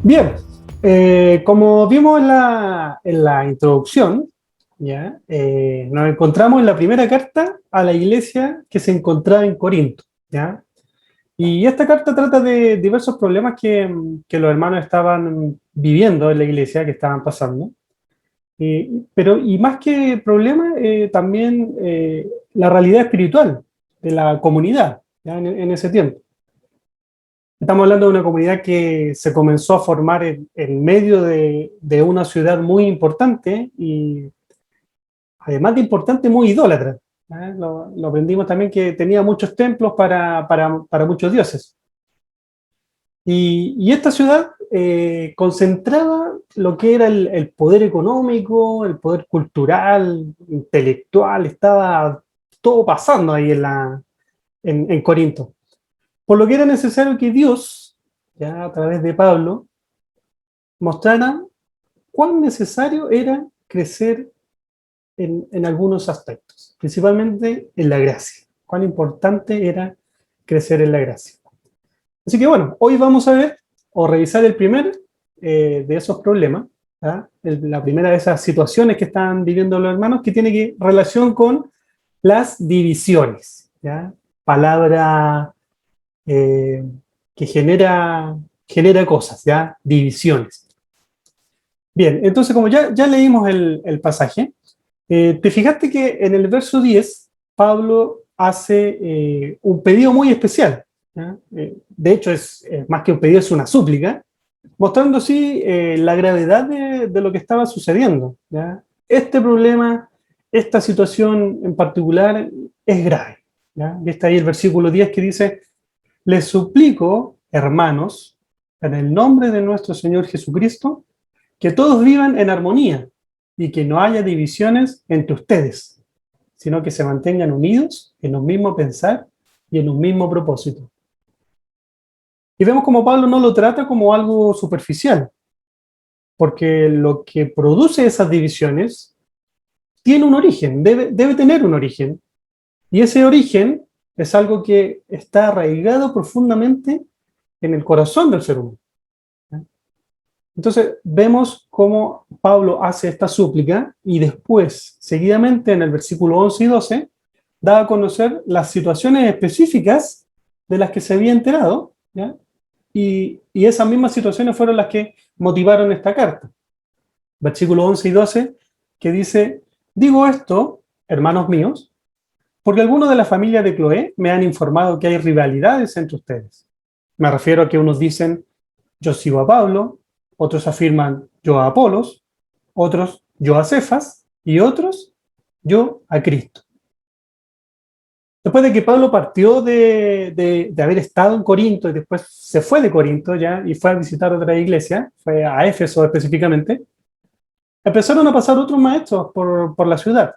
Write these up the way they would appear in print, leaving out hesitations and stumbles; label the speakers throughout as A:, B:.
A: Bien, como vimos en la introducción, ¿ya? Nos encontramos en la primera carta a la iglesia que se encontraba en Corinto, ¿ya? Y esta carta trata de diversos problemas que los hermanos estaban viviendo en la iglesia, que estaban pasando. Y más que problemas, también la realidad espiritual de la comunidad, ¿ya? En ese tiempo. Estamos hablando de una comunidad que se comenzó a formar en medio de una ciudad muy importante y además de importante, muy idólatra. Lo aprendimos también que tenía muchos templos para muchos dioses. Y esta ciudad concentraba lo que era el poder económico, el poder cultural, intelectual, estaba todo pasando ahí en Corinto. Por lo que era necesario que Dios, ya a través de Pablo, mostrara cuán necesario era crecer en algunos aspectos, principalmente en la gracia, cuán importante era crecer en la gracia. Así que bueno, hoy vamos a ver o revisar el primer de esos problemas, ¿ya? La primera de esas situaciones que están viviendo los hermanos que tiene relación con las divisiones, ¿ya? Palabra eh, que genera cosas, ¿ya? Divisiones. Bien, entonces como ya leímos el pasaje, te fijaste que en el verso 10 Pablo hace un pedido muy especial, ¿ya? De hecho, es más que un pedido, es una súplica, mostrando así la gravedad de lo que estaba sucediendo, ¿ya? Este problema, esta situación en particular es grave, ¿ya? Y está ahí el versículo 10 que dice: les suplico, hermanos, en el nombre de nuestro Señor Jesucristo, que todos vivan en armonía y que no haya divisiones entre ustedes, sino que se mantengan unidos en un mismo pensar y en un mismo propósito. Y vemos como Pablo no lo trata como algo superficial, porque lo que produce esas divisiones tiene un origen, debe tener un origen, y ese origen es algo que está arraigado profundamente en el corazón del ser humano. Entonces vemos cómo Pablo hace esta súplica y después, seguidamente en el versículo 11 y 12, da a conocer las situaciones específicas de las que se había enterado, ¿ya? Y esas mismas situaciones fueron las que motivaron esta carta. Versículo 11 y 12, que dice: digo esto, hermanos míos, porque algunos de la familia de Cloé me han informado que hay rivalidades entre ustedes. Me refiero a que unos dicen: yo sigo a Pablo, otros afirman: yo a Apolos, otros: yo a Cefas, y otros: yo a Cristo. Después de que Pablo partió de haber estado en Corinto y después se fue de Corinto ya y fue a visitar otra iglesia, fue a Éfeso específicamente, empezaron a pasar otros maestros por la ciudad.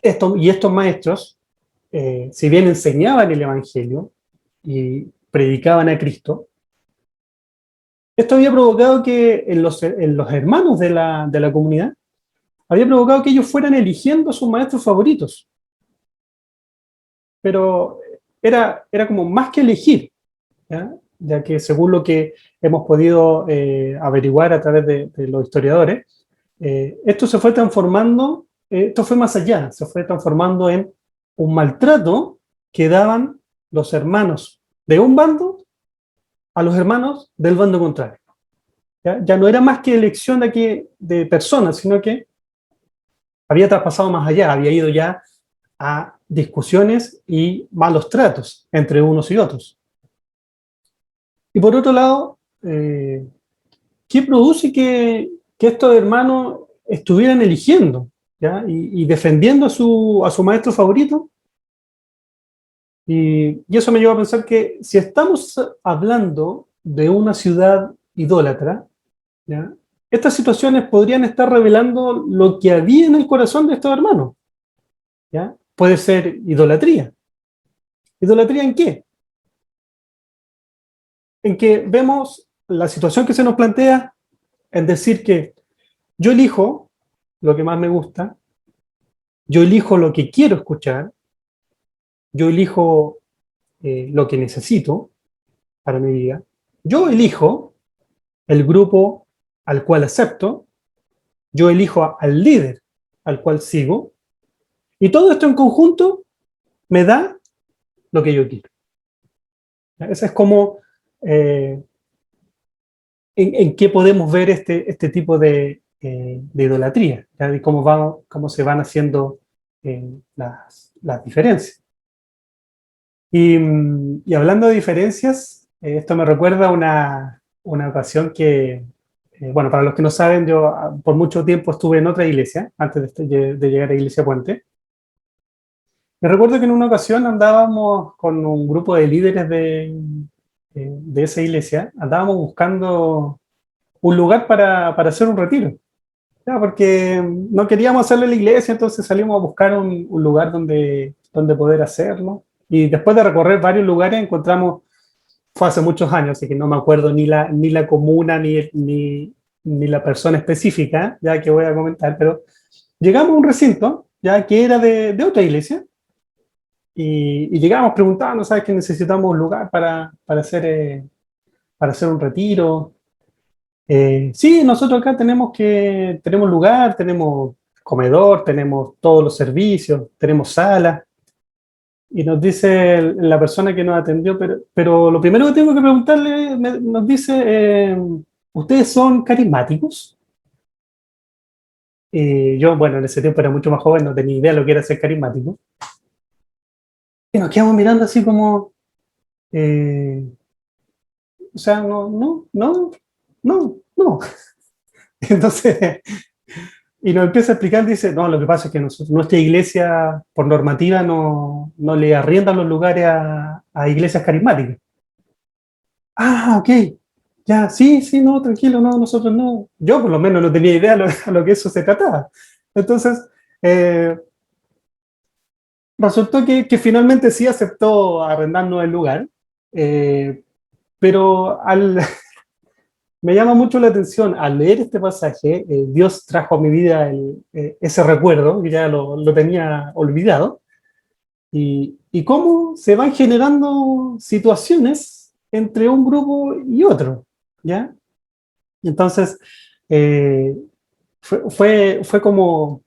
A: Estos maestros, si bien enseñaban el Evangelio y predicaban a Cristo, esto había provocado que en los hermanos de la comunidad, había provocado que ellos fueran eligiendo a sus maestros favoritos. Pero era como más que elegir, ¿ya? Ya que según lo que hemos podido averiguar a través de los historiadores, esto se fue transformando, esto fue más allá, se fue transformando en un maltrato que daban los hermanos de un bando a los hermanos del bando contrario. Ya no era más que elección de personas, sino que había traspasado más allá, había ido ya a discusiones y malos tratos entre unos y otros. Y por otro lado, ¿qué produce que estos hermanos estuvieran eligiendo, ¿ya? Y defendiendo a su maestro favorito? Y eso me lleva a pensar que si estamos hablando de una ciudad idólatra, ¿ya? Estas situaciones podrían estar revelando lo que había en el corazón de estos hermanos, ¿ya? Puede ser idolatría. ¿Idolatría en qué? En que vemos la situación que se nos plantea en decir que yo elijo lo que más me gusta, yo elijo lo que quiero escuchar, yo elijo lo que necesito para mi vida, Yo elijo el grupo al cual acepto, yo elijo al líder al cual sigo, y todo esto en conjunto me da lo que yo quiero. Ese es como eh, en qué podemos ver este tipo de idolatría, ¿ya? Y cómo se van haciendo las diferencias. Y hablando de diferencias, esto me recuerda una ocasión que, bueno, para los que no saben, yo por mucho tiempo estuve en otra iglesia, antes de llegar a Iglesia Puente. Me recuerdo que en una ocasión andábamos con un grupo de líderes de esa iglesia, andábamos buscando un lugar para hacer un retiro. Ya, porque no queríamos hacerlo en la iglesia, entonces salimos a buscar un lugar donde poder hacerlo. Y después de recorrer varios lugares encontramos, fue hace muchos años, así que no me acuerdo ni la comuna ni la persona específica, ya que voy a comentar, pero llegamos a un recinto, ya que era de otra iglesia, y llegamos preguntando, ¿sabes que necesitamos un lugar para hacer un retiro? Sí, nosotros acá tenemos lugar, tenemos comedor, tenemos todos los servicios, tenemos sala. Y nos dice la persona que nos atendió, pero lo primero que tengo que preguntarle, nos dice, ¿ustedes son carismáticos? Y yo, bueno, en ese tiempo era mucho más joven, no tenía idea de lo que era ser carismático. Y nos quedamos mirando así como, eh, o sea, no, no, no, no, no. Entonces, y nos empieza a explicar, dice, no, lo que pasa es que nuestra iglesia, por normativa, no le arriendan los lugares a iglesias carismáticas. Ah, ok, ya, sí, sí, no, tranquilo, no, nosotros no. Yo por lo menos no tenía idea a lo que eso se trataba. Entonces, eh, resultó que finalmente sí aceptó arrendarnos el lugar, eh, pero me llama mucho la atención al leer este pasaje, Dios trajo a mi vida ese recuerdo, que ya lo tenía olvidado, y cómo se van generando situaciones entre un grupo y otro, ¿ya? Entonces, eh, fue como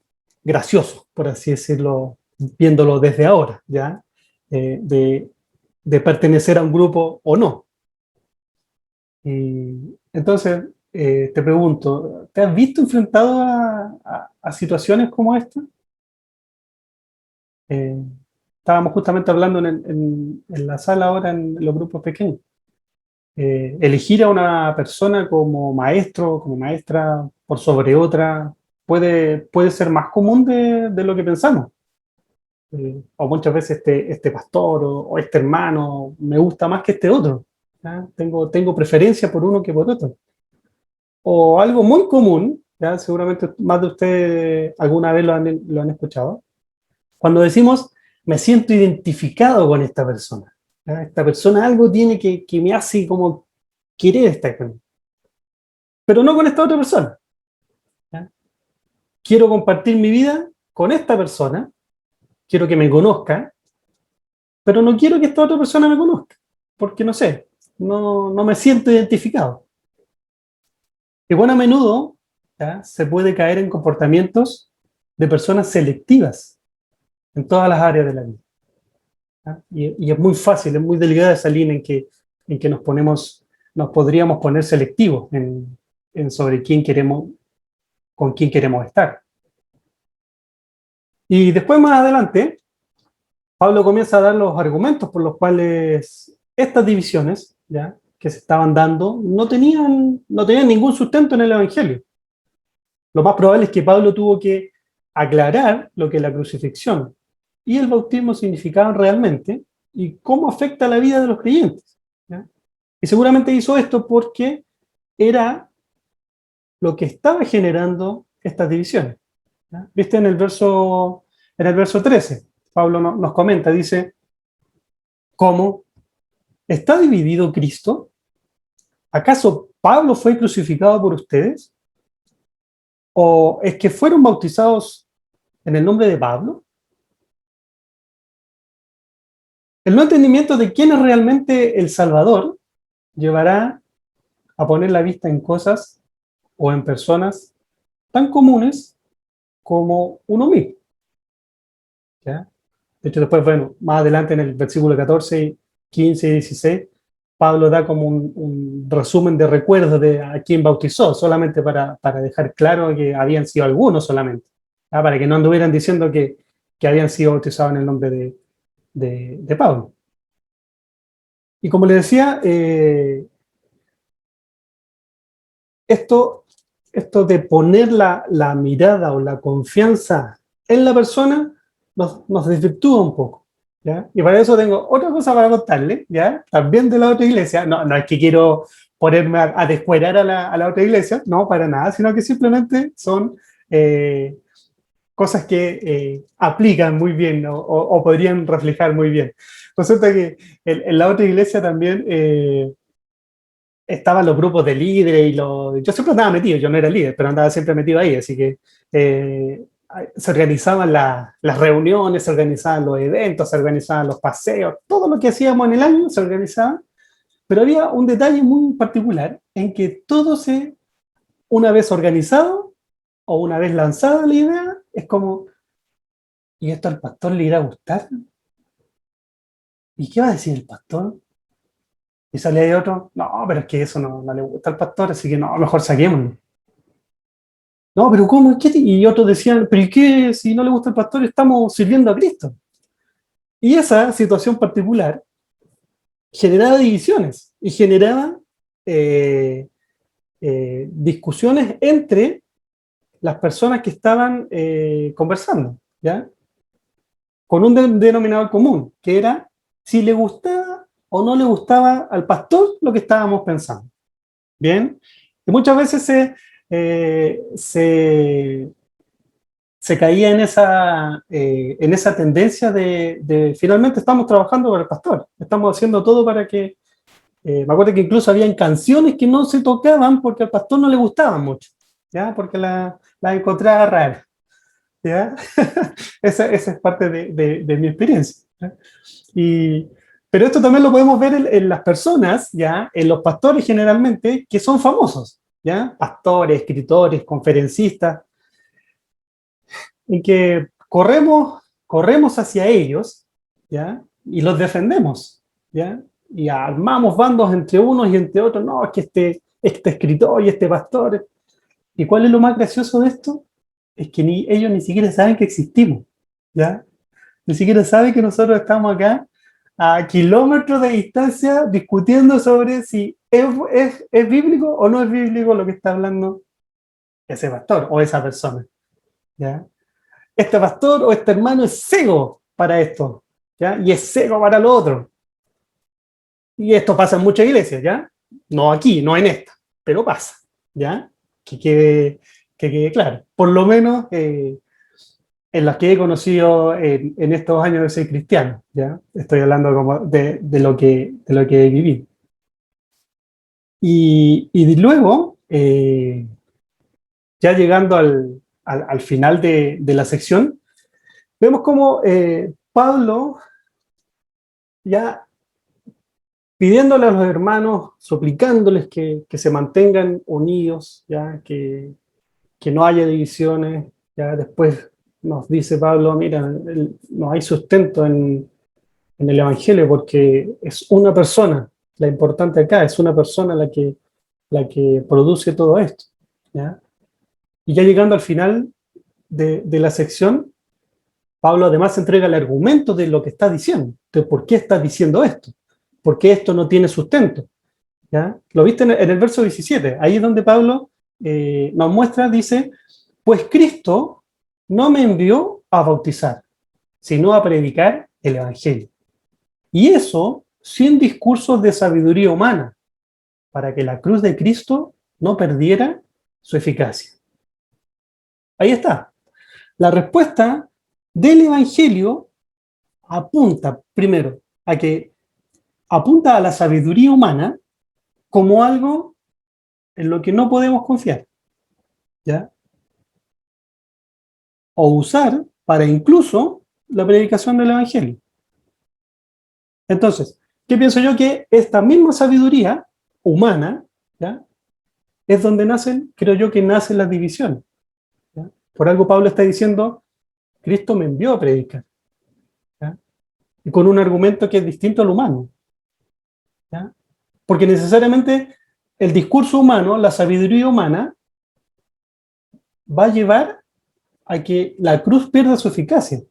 A: gracioso, por así decirlo, viéndolo desde ahora, ¿ya? De pertenecer a un grupo o no. Y entonces, te pregunto, ¿te has visto enfrentado a situaciones como esta? Eh, Estábamos justamente hablando en la sala ahora en los grupos pequeños. Elegir a una persona como maestro, como maestra, por sobre otra, puede ser más común de lo que pensamos. O muchas veces este pastor o este hermano me gusta más que este otro. ¿Ya? Tengo preferencia por uno que por otro. O algo muy común, ¿ya? Seguramente más de ustedes alguna vez lo han escuchado, cuando decimos, me siento identificado con esta persona. ¿Ya? Esta persona algo tiene que me hace como querer estar con él, pero no con esta otra persona. ¿Ya? Quiero compartir mi vida con esta persona, quiero que me conozca, pero no quiero que esta otra persona me conozca, porque no sé, no me siento identificado. Y bueno, a menudo, ¿ya? Se puede caer en comportamientos de personas selectivas en todas las áreas de la vida. ¿Ya? Y es muy fácil, es muy delicada esa línea en que nos podríamos poner selectivos en sobre con quién queremos estar. Y después, más adelante, Pablo comienza a dar los argumentos por los cuales estas divisiones, ¿ya? Que se estaban dando no tenían ningún sustento en el Evangelio. Lo más probable es que Pablo tuvo que aclarar lo que la crucifixión y el bautismo significaban realmente y cómo afecta la vida de los creyentes, ¿ya? Y seguramente hizo esto porque era lo que estaba generando estas divisiones, ¿ya? ¿Viste en el verso 13? Pablo nos comenta, dice, ¿cómo? ¿Está dividido Cristo? ¿Acaso Pablo fue crucificado por ustedes? ¿O es que fueron bautizados en el nombre de Pablo? El no entendimiento de quién es realmente el Salvador llevará a poner la vista en cosas o en personas tan comunes como uno mismo. ¿Ya? De hecho, después, bueno, más adelante en el versículo 14, 15 y 16, Pablo da como un resumen de recuerdos de a quién bautizó, solamente para dejar claro que habían sido algunos solamente, ¿ya? Para que no anduvieran diciendo que habían sido bautizados en el nombre de Pablo. Y como le decía, esto, esto de poner la mirada o la confianza en la persona nos desvirtúa un poco, ¿ya? Y para eso tengo otra cosa para contarle, ¿ya? También de la otra iglesia. No, no es que quiero ponerme a descuerar a la otra iglesia, no, para nada, sino que simplemente son cosas que aplican muy bien, ¿no? O podrían reflejar muy bien. Resulta que en la otra iglesia también estaban los grupos de líderes y yo siempre andaba metido, yo no era líder, pero andaba siempre metido ahí, así que eh, se organizaban las reuniones, se organizaban los eventos, se organizaban los paseos, todo lo que hacíamos en el año se organizaba, pero había un detalle muy particular en que todo una vez organizado o una vez lanzada la idea, es como, ¿y esto al pastor le irá a gustar? ¿Y qué va a decir el pastor? Y sale ahí otro, no, pero es que eso no le gusta al pastor, así que no, mejor saquémoslo. No, pero ¿cómo? ¿Qué? Y otros decían, pero ¿y qué? Si no le gusta el pastor, estamos sirviendo a Cristo. Y esa situación particular generaba divisiones y generaba eh, discusiones entre las personas que estaban conversando, ¿ya? Con un denominador común, que era si le gustaba o no le gustaba al pastor lo que estábamos pensando. Bien, y muchas veces se caía en esa tendencia de finalmente estamos trabajando para el pastor, estamos haciendo todo para que, me acuerdo que incluso habían canciones que no se tocaban porque al pastor no le gustaban mucho, ¿ya? Porque la encontraba rara, ¿ya? Esa es parte de mi experiencia, ¿ya? Y, pero esto también lo podemos ver en las personas, ¿ya? En los pastores generalmente, que son famosos, ¿ya? Pastores, escritores, conferencistas, en que corremos hacia ellos, ¿ya? Y los defendemos, ¿ya? Y armamos bandos entre unos y entre otros, no, es que este escritor y este pastor. ¿Y cuál es lo más gracioso de esto? Es que ellos ni siquiera saben que existimos, ¿ya? Ni siquiera saben que nosotros estamos acá a kilómetros de distancia discutiendo sobre si es bíblico o no es bíblico lo que está hablando ese pastor o esa persona, ¿ya? Este pastor o este hermano es ciego para esto, ¿ya? Y es ciego para lo otro. Y esto pasa en muchas iglesias, ¿ya? No aquí, no en esta, pero pasa, ¿ya? Que quede claro. Por lo menos en las que he conocido en estos años de ser cristiano, ¿ya? Estoy hablando como de lo que viví. Y luego, ya llegando al final de la sección, vemos como Pablo ya pidiéndole a los hermanos, suplicándoles que se mantengan unidos, ya que no haya divisiones. Ya después nos dice Pablo, mira, no hay sustento en el Evangelio porque es una persona, la importante acá, es una persona la que produce todo esto, ¿ya? Y ya llegando al final de la sección, Pablo además entrega el argumento de lo que está diciendo, de por qué está diciendo esto, por qué esto no tiene sustento, ¿ya? Lo viste en el verso 17, ahí es donde Pablo nos muestra, dice, pues Cristo no me envió a bautizar, sino a predicar el Evangelio. Y eso sin discursos de sabiduría humana, para que la cruz de Cristo no perdiera su eficacia. Ahí está. La respuesta del Evangelio apunta, primero, apunta a la sabiduría humana como algo en lo que no podemos confiar, ¿ya? O usar para incluso la predicación del Evangelio. Entonces, ¿qué pienso yo? Que esta misma sabiduría humana, ¿ya? es donde nacen, creo yo, que nacen las divisiones. ¿Ya? Por algo Pablo está diciendo, Cristo me envió a predicar. ¿Ya? Y con un argumento que es distinto al humano. ¿Ya? Porque necesariamente el discurso humano, la sabiduría humana, va a llevar a que la cruz pierda su eficacia.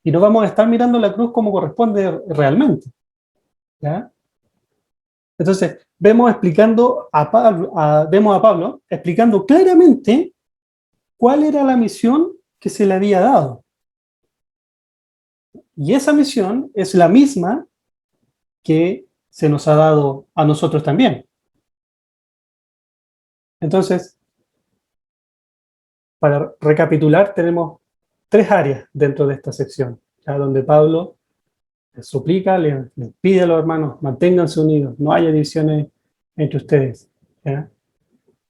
A: Y no vamos a estar mirando la cruz como corresponde realmente. ¿Ya? Entonces, vemos a Pablo explicando claramente cuál era la misión que se le había dado. Y esa misión es la misma que se nos ha dado a nosotros también. Entonces, para recapitular, tenemos tres áreas dentro de esta sección, ¿ya? Donde Pablo les suplica, les pide a los hermanos, manténganse unidos, no haya divisiones entre ustedes. ¿Ya?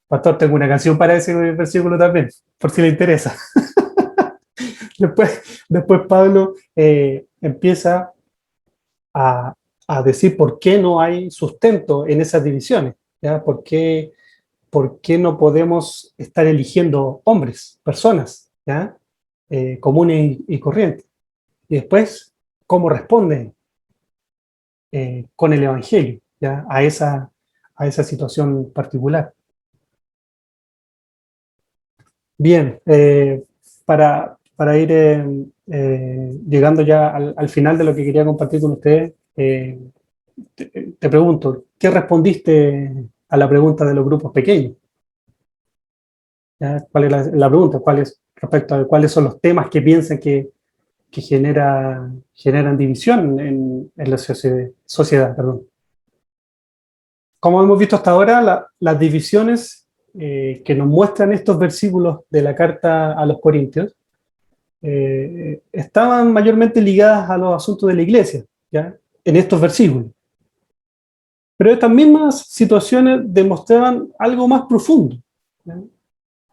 A: Pastor, tengo una canción para ese versículo también, por si le interesa. Después Pablo empieza a, a, decir por qué no hay sustento en esas divisiones, ¿ya? ¿Por qué no podemos estar eligiendo hombres, personas, ¿ya? Comunes y corrientes? Y después, ¿cómo responden con el Evangelio, ¿ya? A esa situación particular? Bien, para ir llegando ya al final de lo que quería compartir con ustedes, te pregunto, ¿qué respondiste a la pregunta de los grupos pequeños? ¿Ya? ¿Cuál es la pregunta? Respecto a cuáles son los temas que piensan que generan división en la sociedad? Perdón. Como hemos visto hasta ahora, las divisiones que nos muestran estos versículos de la carta a los Corintios estaban mayormente ligadas a los asuntos de la iglesia, ¿ya? En estos versículos. Pero estas mismas situaciones demostraban algo más profundo, ¿ya?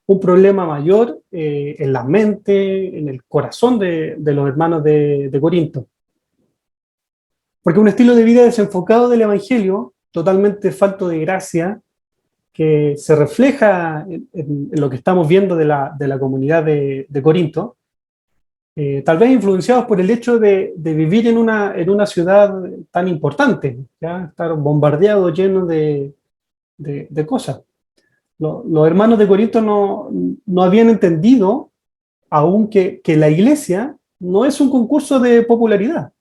A: Un problema mayor en la mente, en el corazón de los hermanos de Corinto. Porque un estilo de vida desenfocado del Evangelio, totalmente falto de gracia, que se refleja en lo que estamos viendo de la comunidad de Corinto, tal vez influenciados por el hecho de vivir en una ciudad tan importante, ¿ya? Estar bombardeado, lleno de cosas. Los hermanos de Corinto no habían entendido aún que la iglesia no es un concurso de popularidad,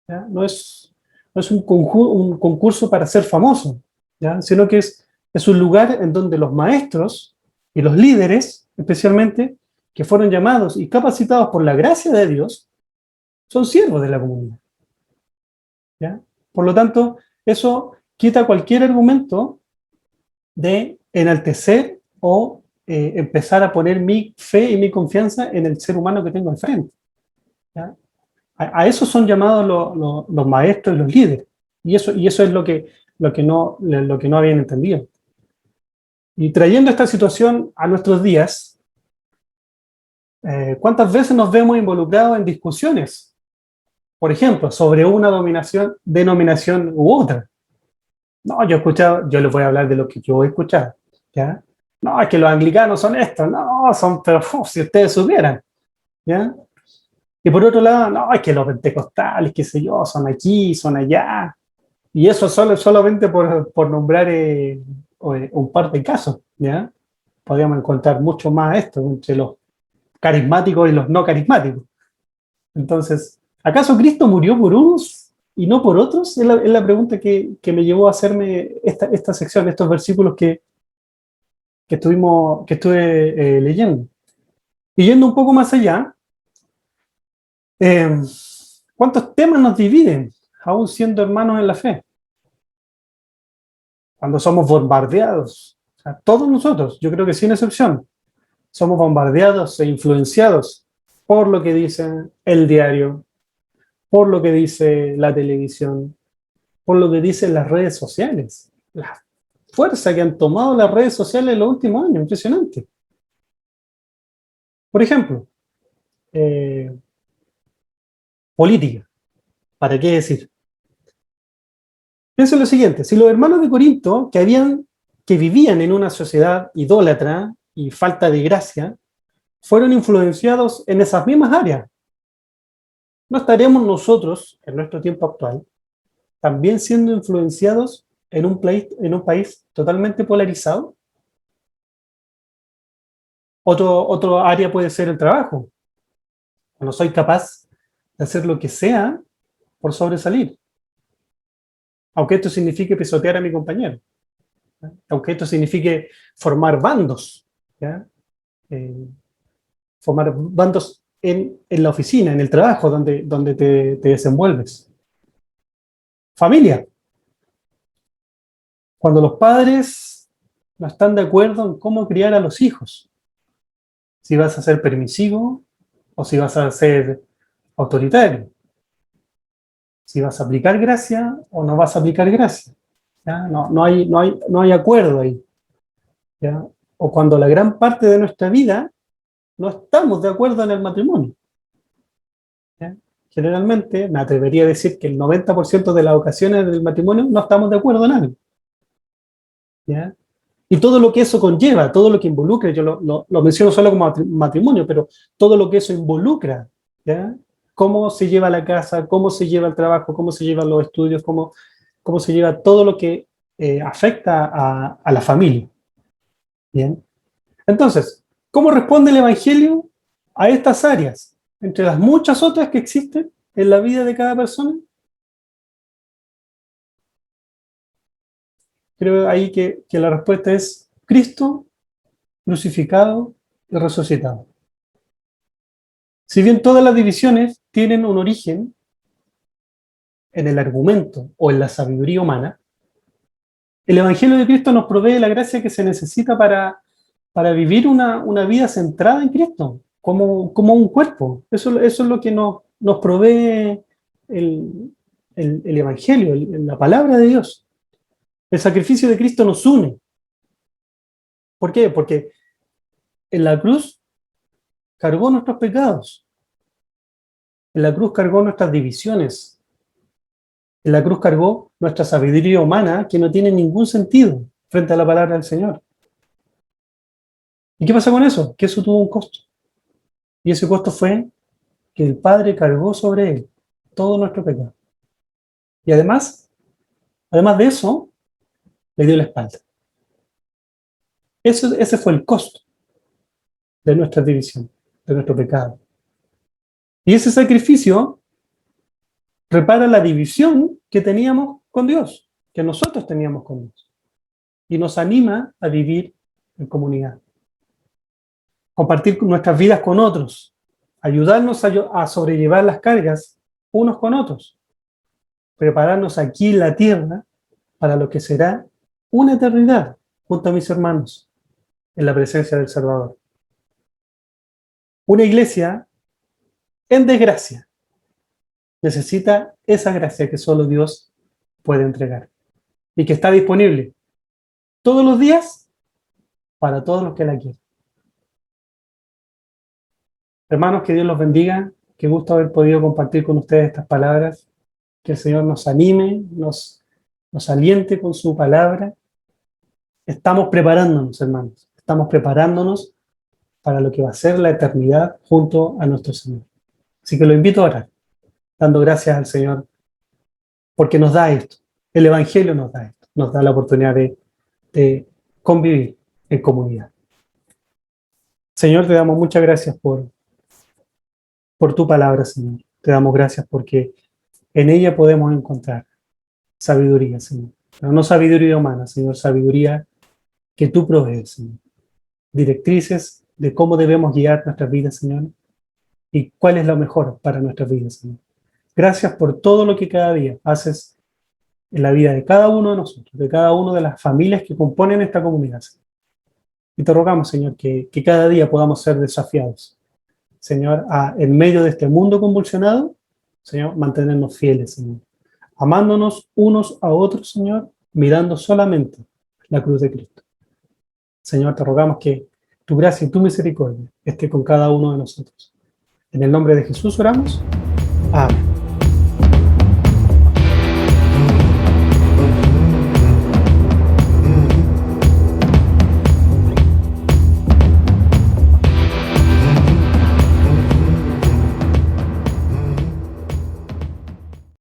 A: ¿ya? No es un concurso para ser famoso, ¿ya? Sino que es un lugar en donde los maestros y los líderes, especialmente, que fueron llamados y capacitados por la gracia de Dios, son siervos de la comunidad, ¿ya? Por lo tanto, eso quita cualquier argumento de enaltecer o empezar a poner mi fe y mi confianza en el ser humano que tengo enfrente, ¿ya? A eso son llamados los maestros y los líderes. Y eso es lo que no habían entendido. Y trayendo esta situación a nuestros días, ¿cuántas veces nos vemos involucrados en discusiones? Por ejemplo, sobre una denominación u otra. No, yo les voy a hablar de lo que yo he escuchado, ¿ya? No, es que los anglicanos son estos, no, pero si ustedes supieran, ¿ya? Y por otro lado, no, es que los pentecostales, qué sé yo, son aquí, son allá. Y eso solamente por nombrar un par de casos, ¿ya? Podríamos encontrar mucho más esto entre los carismáticos y los no carismáticos. Entonces, ¿acaso Cristo murió por unos y no por otros? Es la pregunta que me llevó a hacerme esta sección, estos versículos que estuve leyendo. Y yendo un poco más allá, eh, ¿cuántos temas nos dividen, aún siendo hermanos en la fe? Cuando somos bombardeados, o sea, todos nosotros, yo creo que sin excepción, somos bombardeados e influenciados por lo que dice el diario, por lo que dice la televisión, por lo que dicen las redes sociales. La fuerza que han tomado las redes sociales en los últimos años, impresionante. Por ejemplo, eh, política, ¿para qué decir? Piensa en lo siguiente, si los hermanos de Corinto, que habían que vivían en una sociedad idólatra y falta de gracia, fueron influenciados en esas mismas áreas. ¿No estaremos nosotros, en nuestro tiempo actual, también siendo influenciados en un país totalmente polarizado? Otro área puede ser el trabajo. No soy capaz de hacer lo que sea por sobresalir, aunque esto signifique pisotear a mi compañero, ¿ya? Aunque esto signifique formar bandos, ¿ya? Eh, Formar bandos en la oficina, en el trabajo donde te desenvuelves. Familia. Cuando los padres no están de acuerdo en cómo criar a los hijos, si vas a ser permisivo o si vas a ser autoritario, si vas a aplicar gracia o no vas a aplicar gracia. ¿Ya? No hay acuerdo ahí. ¿Ya? O cuando la gran parte de nuestra vida no estamos de acuerdo en el matrimonio. ¿Ya? Generalmente, me atrevería a decir que el 90% de las ocasiones del matrimonio no estamos de acuerdo en algo. ¿Ya? Y todo lo que eso conlleva, todo lo que involucra, yo lo menciono solo como matrimonio, pero todo lo que eso involucra, ¿ya? Cómo se lleva la casa, cómo se lleva el trabajo, cómo se llevan los estudios, cómo se lleva todo lo que afecta a la familia. ¿Bien? Entonces, ¿cómo responde el Evangelio a estas áreas? Entre las muchas otras que existen en la vida de cada persona, creo ahí que la respuesta es Cristo crucificado y resucitado. Si bien todas las divisiones tienen un origen en el argumento o en la sabiduría humana, el Evangelio de Cristo nos provee la gracia que se necesita para vivir una vida centrada en Cristo, como un cuerpo. Eso es lo que nos provee el Evangelio, la palabra de Dios. El sacrificio de Cristo nos une. ¿Por qué? Porque en la cruz cargó nuestros pecados. En la cruz cargó nuestras divisiones. En la cruz cargó nuestra sabiduría humana que no tiene ningún sentido frente a la palabra del Señor. ¿Y qué pasa con eso? Que eso tuvo un costo. Y ese costo fue que el Padre cargó sobre él todo nuestro pecado. Y además de eso, le dio la espalda. Ese fue el costo de nuestra división, de nuestro pecado. Y ese sacrificio repara la división que teníamos con Dios, que nosotros teníamos con Dios. Y nos anima a vivir en comunidad. Compartir nuestras vidas con otros. Ayudarnos a sobrellevar las cargas unos con otros. Prepararnos aquí en la tierra para lo que será una eternidad junto a mis hermanos en la presencia del Salvador. Una iglesia en desgracia necesita esa gracia que solo Dios puede entregar y que está disponible todos los días para todos los que la quieren. Hermanos, que Dios los bendiga. Qué gusto haber podido compartir con ustedes estas palabras. Que el Señor nos anime, nos aliente con su palabra. Estamos preparándonos, hermanos. Estamos preparándonos para lo que va a ser la eternidad junto a nuestro Señor. Así que lo invito a orar, dando gracias al Señor, porque nos da esto. El Evangelio nos da esto. Nos da la oportunidad de convivir en comunidad. Señor, te damos muchas gracias por tu palabra, Señor. Te damos gracias porque en ella podemos encontrar sabiduría, Señor. Pero no sabiduría humana, Señor, sabiduría que tú provees, Señor. Directrices de cómo debemos guiar nuestras vidas, Señor, y cuál es lo mejor para nuestras vidas, Señor. Gracias por todo lo que cada día haces en la vida de cada uno de nosotros, de cada una de las familias que componen esta comunidad, Señor. Y te rogamos, Señor, que cada día podamos ser desafiados, Señor, en medio de este mundo convulsionado, Señor, mantenernos fieles, Señor. Amándonos unos a otros, Señor, mirando solamente la cruz de Cristo. Señor, te rogamos que tu gracia y tu misericordia esté con cada uno de nosotros. En el nombre de Jesús oramos. Amén.